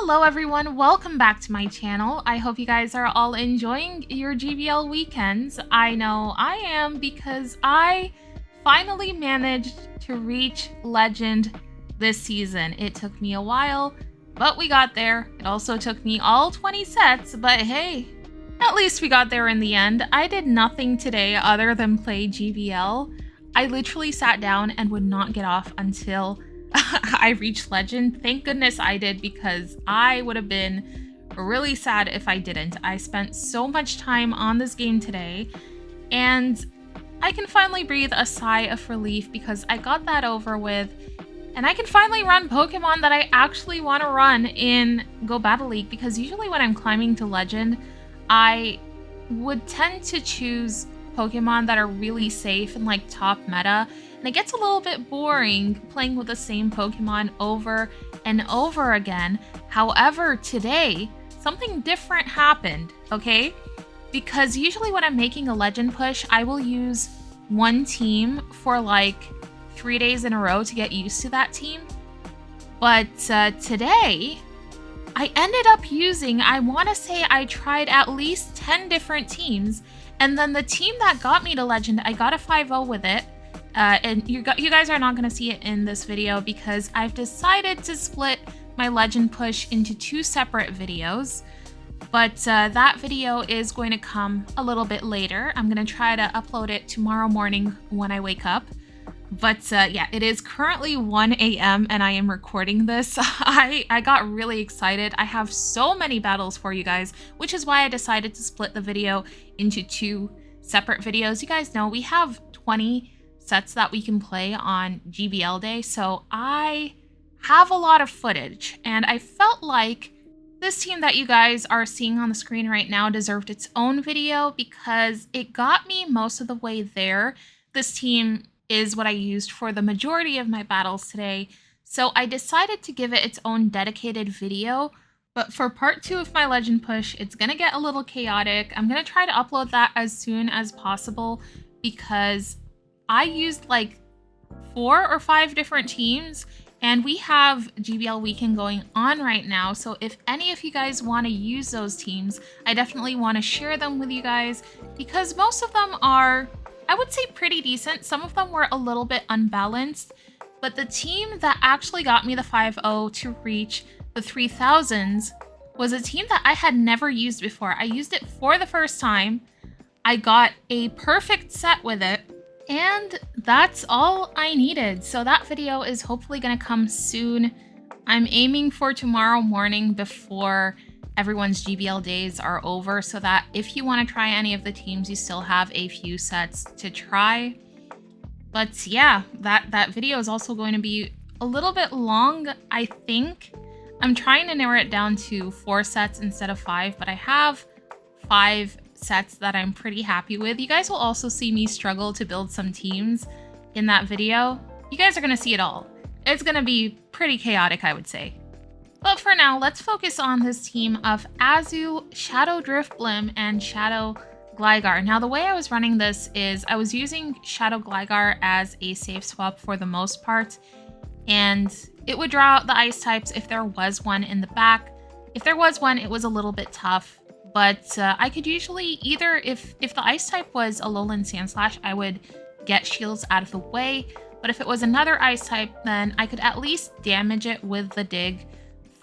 Hello everyone, welcome back to my channel. I hope you guys are all enjoying your GBL weekends. I know I am because I finally managed to reach Legend this season. It took me a while, but we got there. It also took me all 20 sets, but hey, at least we got there in the end. I did nothing today other than play GBL. I literally sat down and would not get off until I reached Legend. Thank goodness I did, because I would have been really sad if I didn't. I spent so much time on this game today, and I can finally breathe a sigh of relief because I got that over with, and I can finally run Pokemon that I actually want to run in Go Battle League, because usually when I'm climbing to Legend, I would tend to choose Pokemon that are really safe and like top meta, and it gets a little bit boring playing with the same Pokemon over and over again. However, today, something different happened, okay? Because usually when I'm making a Legend push, I will use one team for like 3 days in a row to get used to that team. But today, I ended up using, I want to say I tried at least 10 different teams, and then the team that got me to Legend, I got a 5-0 with it. And you guys are not going to see it in this video because I've decided to split my Legend push into 2 separate videos. But that video is going to come a little bit later. I'm going to try to upload it tomorrow morning when I wake up. But yeah, it is currently 1 a.m. and I am recording this. I got really excited. I have so many battles for you guys, which is why I decided to split the video into 2 separate videos. You guys know we have 20 sets that we can play on GBL day, so I have a lot of footage, and I felt like this team that you guys are seeing on the screen right now deserved its own video because it got me most of the way there. This team is what I used for the majority of my battles today, so I decided to give it its own dedicated video. But for part 2 of my Legend push, it's gonna get a little chaotic. I'm gonna try to upload that as soon as possible because I used like 4 or 5 different teams, and we have GBL weekend going on right now. So if any of you guys want to use those teams, I definitely want to share them with you guys because most of them are, I would say, pretty decent. Some of them were a little bit unbalanced, but the team that actually got me the 5-0 to reach the 3000s was a team that I had never used before. I used it for the first time. I got a perfect set with it, and that's all I needed. So that video is hopefully going to come soon. I'm aiming for tomorrow morning before everyone's GBL days are over, so that if you want to try any of the teams, you still have a few sets to try. But yeah, that video is also going to be a little bit long, I think. I'm trying to narrow it down to 4 sets instead of 5, but I have 5 sets that I'm pretty happy with. You guys will also see me struggle to build some teams in that video. You guys are going to see it all. It's going to be pretty chaotic, I would say. But for now, let's focus on this team of Azu, Shadow Driftblim, and Shadow Gligar. Now, the way I was running this is I was using Shadow Gligar as a safe swap for the most part, and it would draw out the ice types if there was one in the back. If there was one, it was a little bit tough. But I could usually either, if the ice type was Alolan Sandslash, I would get shields out of the way. But if it was another ice type, then I could at least damage it with the dig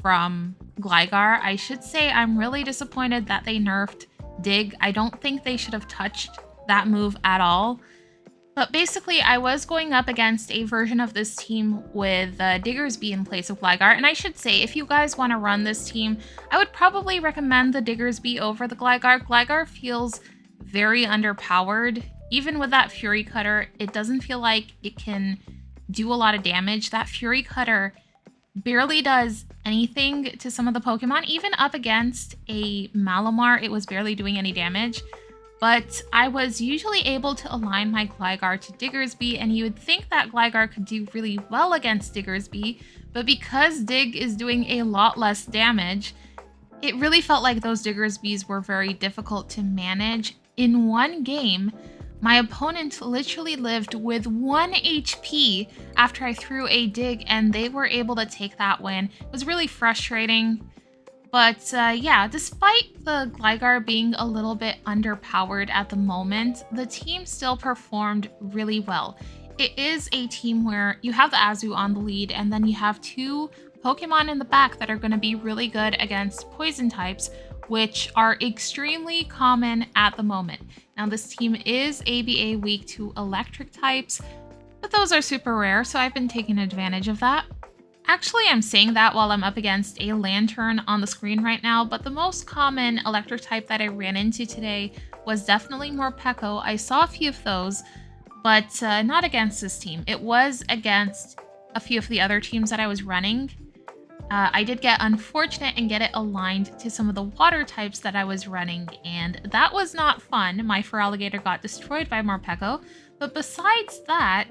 from Gligar. I should say I'm really disappointed that they nerfed dig. I don't think they should have touched that move at all. But basically, I was going up against a version of this team with Diggersby in place of Gligar. And I should say, if you guys want to run this team, I would probably recommend the Diggersby over the Gligar. Gligar feels very underpowered. Even with that Fury Cutter, it doesn't feel like it can do a lot of damage. That Fury Cutter barely does anything to some of the Pokemon. Even up against a Malamar, it was barely doing any damage. But I was usually able to align my Gligar to Diggersby, and you would think that Gligar could do really well against Diggersby, but because Dig is doing a lot less damage, it really felt like those Diggersbys were very difficult to manage. In one game, my opponent literally lived with 1 HP after I threw a dig, and they were able to take that win. It was really frustrating. But yeah, despite the Gligar being a little bit underpowered at the moment, the team still performed really well. It is a team where you have the Azu on the lead, and then you have two Pokemon in the back that are going to be really good against poison types, which are extremely common at the moment. Now, this team is ABA weak to electric types, but those are super rare, so I've been taking advantage of that. Actually, I'm saying that while I'm up against a Lantern on the screen right now, but the most common electric type that I ran into today was definitely Morpeko. I saw a few of those, but not against this team. It was against a few of the other teams that I was running. I did get unfortunate and get it aligned to some of the water types that I was running, and that was not fun. My Feraligatr got destroyed by Morpeko, but besides that,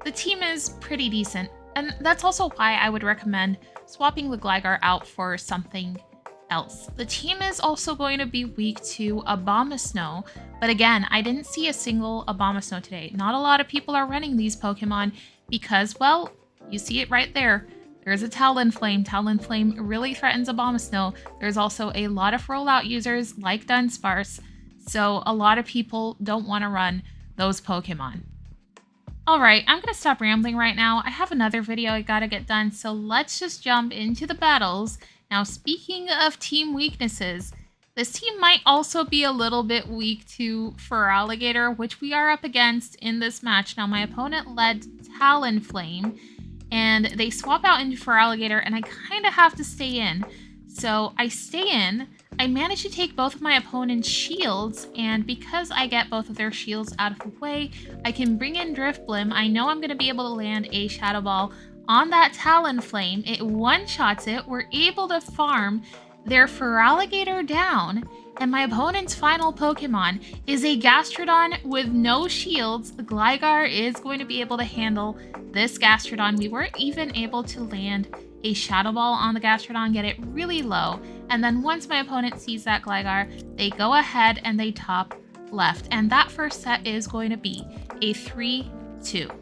the team is pretty decent. And that's also why I would recommend swapping the Gligar out for something else. The team is also going to be weak to Abomasnow, but again, I didn't see a single Abomasnow today. Not a lot of people are running these Pokemon because, well, you see it right there. There's a Talonflame. Talonflame really threatens Abomasnow. There's also a lot of rollout users like Dunsparce, so a lot of people don't want to run those Pokemon. Alright, I'm gonna stop rambling right now. I have another video I gotta get done, so let's just jump into the battles. Now, speaking of team weaknesses, this team might also be a little bit weak to Feraligatr, which we are up against in this match. Now, my opponent led Talonflame, and they swap out into Feraligatr, and I kind of have to stay in. So I stay in. I managed to take both of my opponent's shields, and because I get both of their shields out of the way, I can bring in Drifblim. I know I'm going to be able to land a Shadow Ball on that Talonflame. It one-shots it. We're able to farm their Feraligatr down, and my opponent's final Pokemon is a Gastrodon with no shields. The Gligar is going to be able to handle this Gastrodon. We weren't even able to land a Shadow Ball on the Gastrodon, get it really low, and then once my opponent sees that Gligar, they go ahead and they top left, and that first set is going to be a 3-2.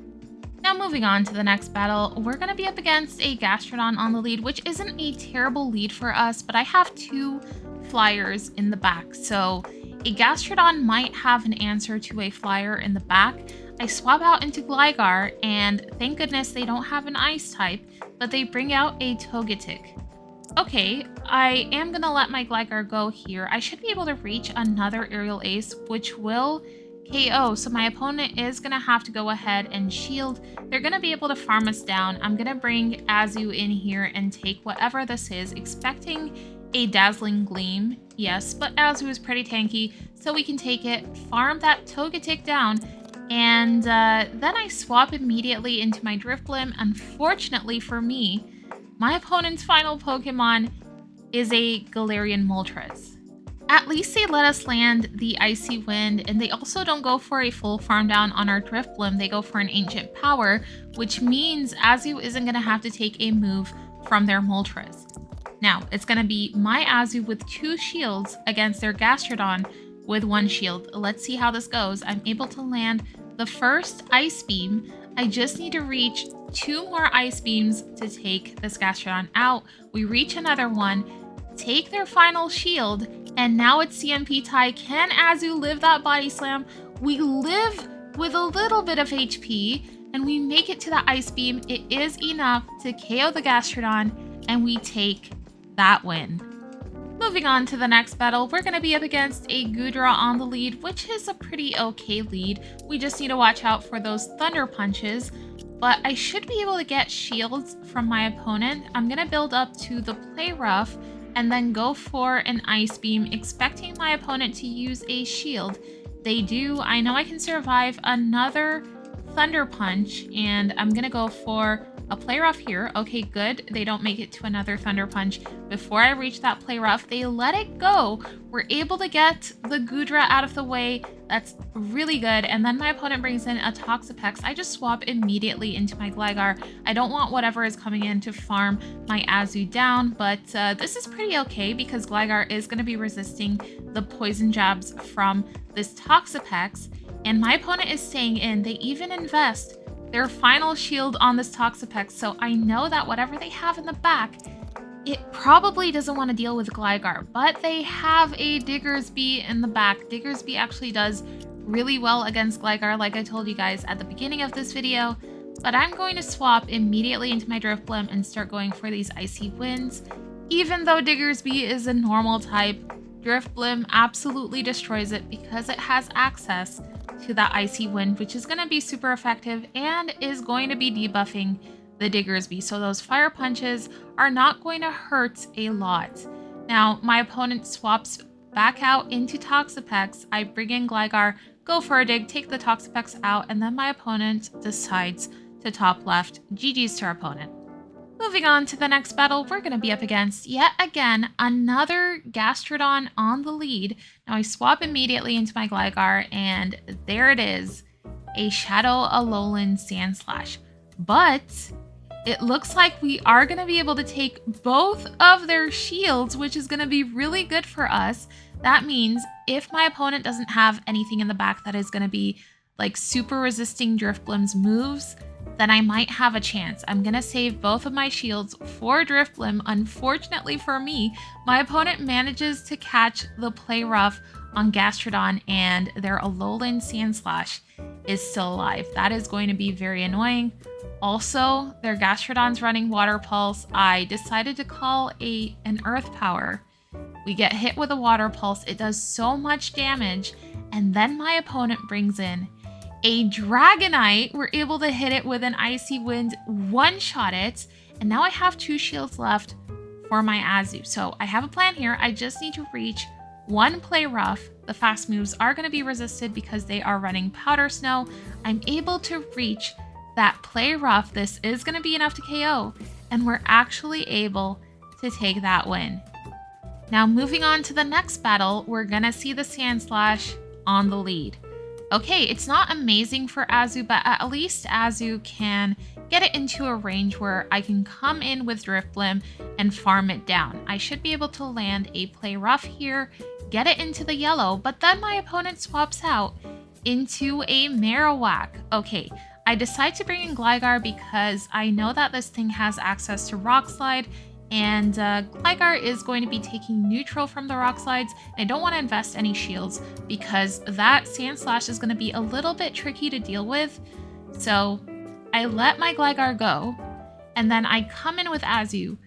Now, moving on to the next battle, we're going to be up against a Gastrodon on the lead, which isn't a terrible lead for us, but I have two flyers in the back, so a Gastrodon might have an answer to a flyer in the back. I swap out into Gligar, and thank goodness they don't have an ice type, but they bring out a Togetic. Okay, I am going to let my Gligar go here. I should be able to reach another Aerial Ace, which will KO, so my opponent is going to have to go ahead and shield. They're going to be able to farm us down. I'm going to bring Azu in here and take whatever this is, expecting a Dazzling Gleam. Yes, but Azu is pretty tanky, so we can take it, farm that Togetic down, and then I swap immediately into my Drifblim. Unfortunately for me, my opponent's final Pokemon is a Galarian Moltres. At least they let us land the Icy Wind, and they also don't go for a full farm down on our Drifblim. They go for an Ancient Power, which means Azu isn't going to have to take a move from their Moltres. Now, it's going to be my Azu with two shields against their Gastrodon with one shield. Let's see how this goes. I'm able to land the first Ice Beam. I just need to reach two more Ice Beams to take this Gastrodon out. We reach another one, take their final shield, and now it's CMP tie. Can Azu live that Body Slam? We live with a little bit of HP, and we make it to the Ice Beam. It is enough to KO the Gastrodon, and we take that win. Moving on to the next battle, we're going to be up against a Goodra on the lead, which is a pretty okay lead. We just need to watch out for those Thunder Punches, but I should be able to get shields from my opponent. I'm going to build up to the Play Rough and then go for an Ice Beam, expecting my opponent to use a shield. They do. I know I can survive another Thunder Punch, and I'm going to go for a Play Rough here. Okay, good. They don't make it to another Thunder Punch. Before I reach that Play Rough, they let it go. We're able to get the Goodra out of the way. That's really good. And then my opponent brings in a Toxapex. I just swap immediately into my Gligar. I don't want whatever is coming in to farm my Azu down, but this is pretty okay because Gligar is going to be resisting the poison jabs from this Toxapex. And my opponent is staying in. They even invest their final shield on this Toxapex, so I know that whatever they have in the back it probably doesn't want to deal with Gligar, but they have a Diggersby in the back. Diggersby actually does really well against Gligar, like I told you guys at the beginning of this video, but I'm going to swap immediately into my Drifblim and start going for these Icy Winds. Even though Diggersby is a normal type, Drifblim absolutely destroys it because it has access to that Icy Wind, which is going to be super effective and is going to be debuffing the Diggersby, so those fire punches are not going to hurt a lot. Now, my opponent swaps back out into Toxapex. I bring in Gligar, go for a dig, take the Toxapex out, and then my opponent decides to top left. GG's to our opponent. Moving on to the next battle, we're going to be up against, yet again, another Gastrodon on the lead. Now, I swap immediately into my Gligar, and there it is, a Shadow Alolan Sandslash. But it looks like we are going to be able to take both of their shields, which is going to be really good for us. That means if my opponent doesn't have anything in the back that is going to be like super resisting Drifblim's moves, then I might have a chance. I'm going to save both of my shields for Drifblim. Unfortunately for me, my opponent manages to catch the Play Rough on Gastrodon, and their Alolan Sandslash is still alive. That is going to be very annoying. Also, their Gastrodon's running Water Pulse. I decided to call an Earth Power. We get hit with a Water Pulse. It does so much damage. And then my opponent brings in a Dragonite. We're able to hit it with an Icy Wind, one-shot it. And now I have 2 shields left for my Azu. So I have a plan here. I just need to reach one Play Rough. The fast moves are going to be resisted because they are running Powder Snow. I'm able to reach that Play Rough. This is going to be enough to KO, and we're actually able to take that win. Now, moving on to the next battle, we're going to see the Sandslash on the lead. Okay, it's not amazing for Azu, but at least Azu can get it into a range where I can come in with Drifblim and farm it down. I should be able to land a Play Rough here, get it into the yellow, but then my opponent swaps out into a Marowak. Okay, I decide to bring in Gligar because I know that this thing has access to Rock Slide, and Gligar is going to be taking neutral from the Rock Slides. I don't want to invest any shields because that Sandslash is going to be a little bit tricky to deal with. So I let my Gligar go, and then I come in with Azu,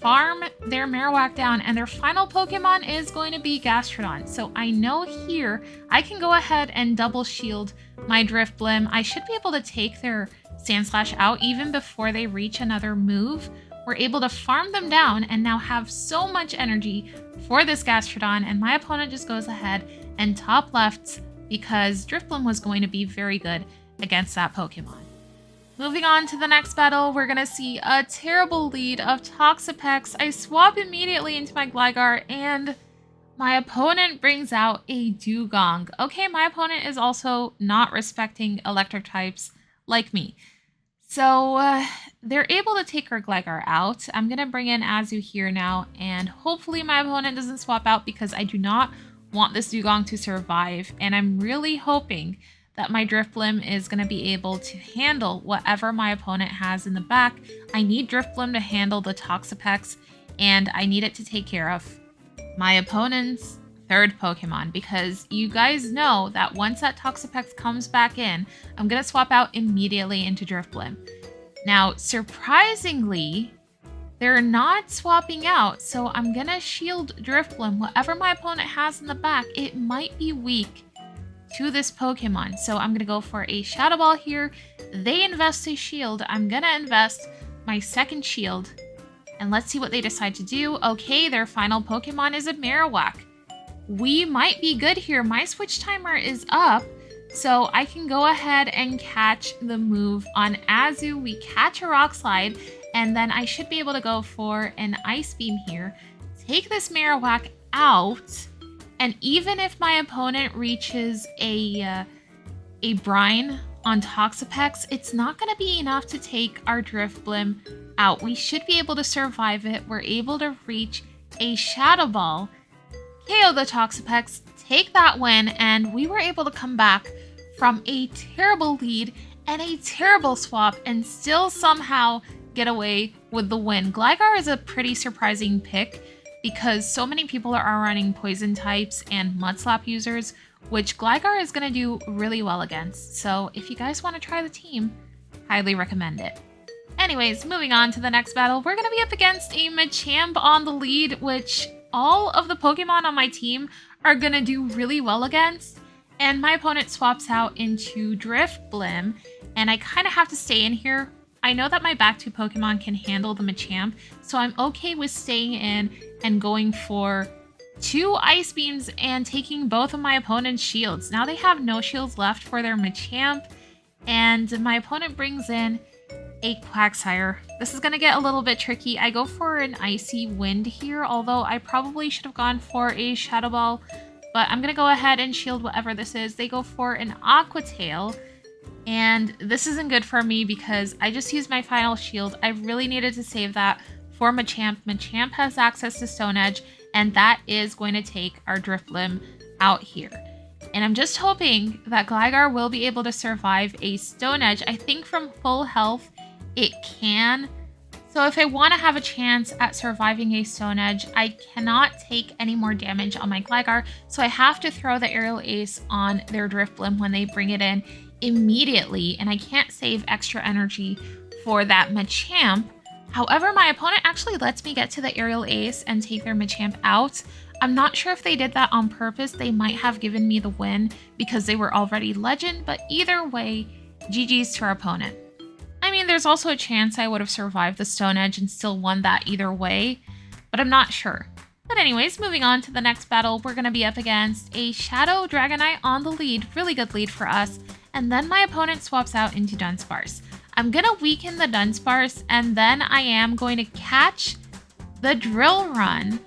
farm their Marowak down, and their final Pokemon is going to be Gastrodon. So I know here I can go ahead and double shield my Drifblim. I should be able to take their Sandslash out even before they reach another move. We're able to farm them down and now have so much energy for this Gastrodon, and my opponent just goes ahead and top lefts because Drifblim was going to be very good against that Pokemon. Moving on to the next battle, we're going to see a terrible lead of Toxapex. I swap immediately into my Gligar, and my opponent brings out a Dewgong. Okay, my opponent is also not respecting electric types like me. So they're able to take our Gligar out. I'm going to bring in Azu here now, and hopefully my opponent doesn't swap out because I do not want this Dewgong to survive, and I'm really hoping that my Drifblim is going to be able to handle whatever my opponent has in the back. I need Drifblim to handle the Toxapex, and I need it to take care of my opponent's third Pokemon, because you guys know that once that Toxapex comes back in, I'm going to swap out immediately into Drifblim. Now, surprisingly, they're not swapping out, so I'm going to shield Drifblim. Whatever my opponent has in the back, it might be weak to this Pokemon. So I'm going to go for a Shadow Ball here. They invest a shield. I'm going to invest my second shield. And let's see what they decide to do. Okay, their final Pokemon is a Marowak. We might be good here. My switch timer is up, so I can go ahead and catch the move on Azu. We catch a Rock Slide, and then I should be able to go for an Ice Beam here. Take this Marowak out. And even if my opponent reaches a Brine on Toxapex, it's not going to be enough to take our Drifblim out. We should be able to survive it. We're able to reach a Shadow Ball, KO the Toxapex, take that win, and we were able to come back from a terrible lead and a terrible swap and still somehow get away with the win. Gligar is a pretty surprising pick because so many people are running poison types and mud slap users, which Gligar is going to do really well against. So if you guys want to try the team, highly recommend it. Anyways, moving on to the next battle, we're going to be up against a Machamp on the lead, which all of the Pokemon on my team are going to do really well against. And my opponent swaps out into Drifblim, and I kind of have to stay in here. I know that my back two Pokemon can handle the Machamp, so I'm okay with staying in and going for 2 Ice Beams and taking both of my opponent's shields. Now they have no shields left for their Machamp, and my opponent brings in a Quagsire. This is going to get a little bit tricky. I go for an Icy Wind here, although I probably should have gone for a Shadow Ball, but I'm going to go ahead and shield whatever this is. They go for an Aqua Tail, and this isn't good for me because I just used my final shield. I really needed to save that for Machamp. Machamp has access to Stone Edge, and that is going to take our Drifblim out here. And I'm just hoping that Gligar will be able to survive a Stone Edge. I think from full health, it can. So if I want to have a chance at surviving a Stone Edge, I cannot take any more damage on my Gligar. So I have to throw the Aerial Ace on their Drifblim when they bring it in immediately. And I can't save extra energy for that Machamp. However, my opponent actually lets me get to the Aerial Ace and take their Machamp out. I'm not sure if they did that on purpose. They might have given me the win because they were already legend, but either way, GG's to our opponent. I mean, there's also a chance I would have survived the Stone Edge and still won that either way, but I'm not sure. But anyways, moving on to the next battle, we're going to be up against a Shadow Dragonite on the lead. Really good lead for us. And then my opponent swaps out into Dunsparce. I'm going to weaken the Dunsparce, and then I am going to catch the Drill Run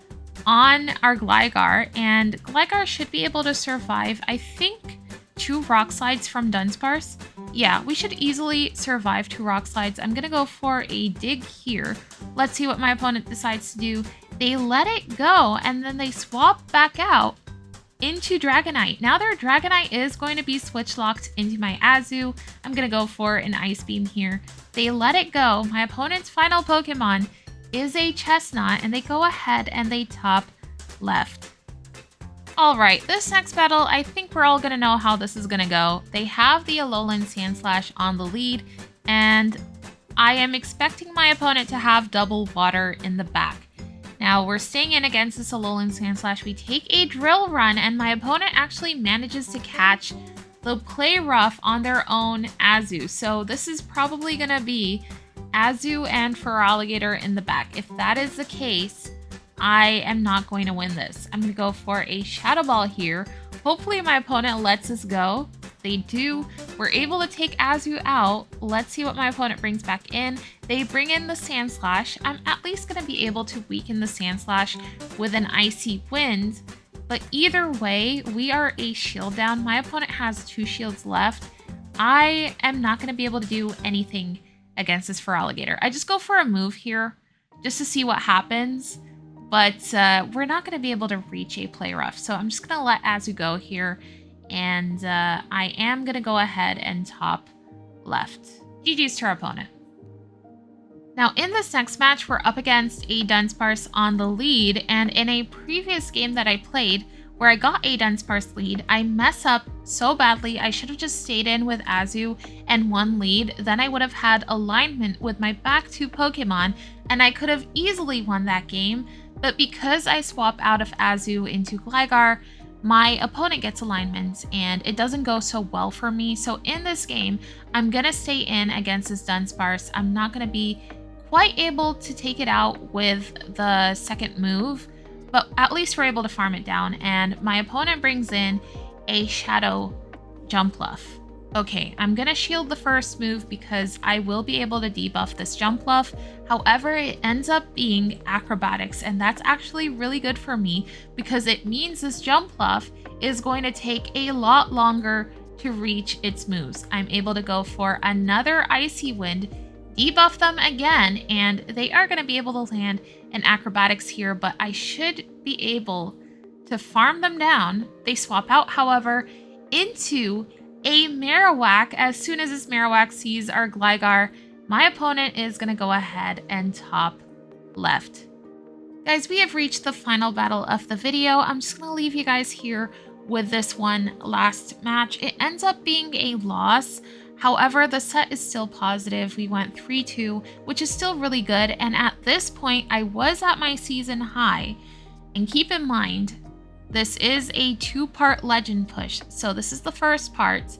on our Gligar, and Gligar should be able to survive, I think, 2 Rock Slides from Dunsparce. Yeah, we should easily survive 2 Rock Slides. I'm going to go for a Dig here. Let's see what my opponent decides to do. They let it go, and then they swap back out into Dragonite. Now their Dragonite is going to be switch locked into my Azu. I'm going to go for an Ice Beam here. They let it go. My opponent's final Pokemon is a Chestnut, and they go ahead and they top left. Alright, this next battle, I think we're all going to know how this is going to go. They have the Alolan Sandslash on the lead, and I am expecting my opponent to have double water in the back. Now, we're staying in against this Alolan Sandslash. We take a Drill Run, and my opponent actually manages to catch the Play Rough on their own Azu. So this is probably going to be Azu and Feraligatr in the back. If that is the case, I am not going to win this. I'm going to go for a Shadow Ball here. Hopefully my opponent lets us go. They do. We're able to take Azu out. Let's see what my opponent brings back in. They bring in the Sandslash. I'm at least going to be able to weaken the Sandslash with an Icy Wind. But either way, we are a shield down. My opponent has 2 shields left. I am not going to be able to do anything against this Feraligatr. I just go for a move here just to see what happens. But we're not going to be able to reach a Play Rough. So I'm just going to let Azu go here. And I am going to go ahead and top left. GG's to our opponent. Now in this next match, we're up against a Dunsparce on the lead. And in a previous game that I played, where I got a Dunsparce lead, I mess up so badly. I should have just stayed in with Azu and won lead. Then I would have had alignment with my back 2 Pokemon, and I could have easily won that game. But because I swap out of Azu into Gligar, my opponent gets alignment, and it doesn't go so well for me. So in this game, I'm going to stay in against this Dunsparce. I'm not going to be quite able to take it out with the second move, but at least we're able to farm it down, and my opponent brings in a Shadow Jumpluff. Okay, I'm gonna shield the first move because I will be able to debuff this Jumpluff. However, it ends up being Acrobatics, and that's actually really good for me because it means this Jumpluff is going to take a lot longer to reach its moves. I'm able to go for another Icy Wind, debuff them again, and they are going to be able to land an Acrobatics here, but I should be able to farm them down. They swap out, however, into a Marowak as soon as this Marowak sees our Gligar My opponent is going to go ahead and top left. Guys, we have reached the final battle of the video. I'm just going to leave you guys here with this one last match. It ends up being a loss. However, the set is still positive. We went 3-2, which is still really good. And at this point, I was at my season high. And keep in mind, this is a 2-part legend push. So this is the first part.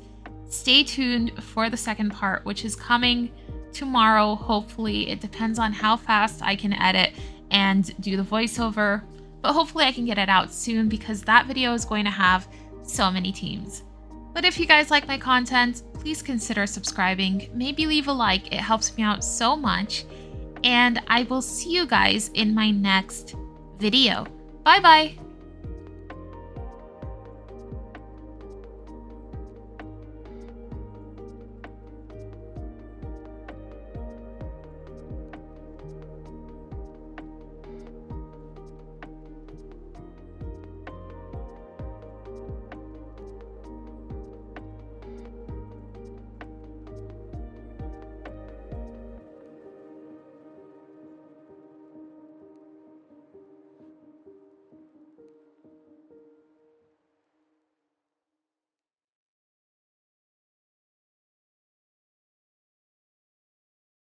Stay tuned for the second part, which is coming tomorrow. Hopefully, it depends on how fast I can edit and do the voiceover. But hopefully I can get it out soon because that video is going to have so many teams. But if you guys like my content, please consider subscribing. Maybe leave a like. It helps me out so much. And I will see you guys in my next video. Bye bye.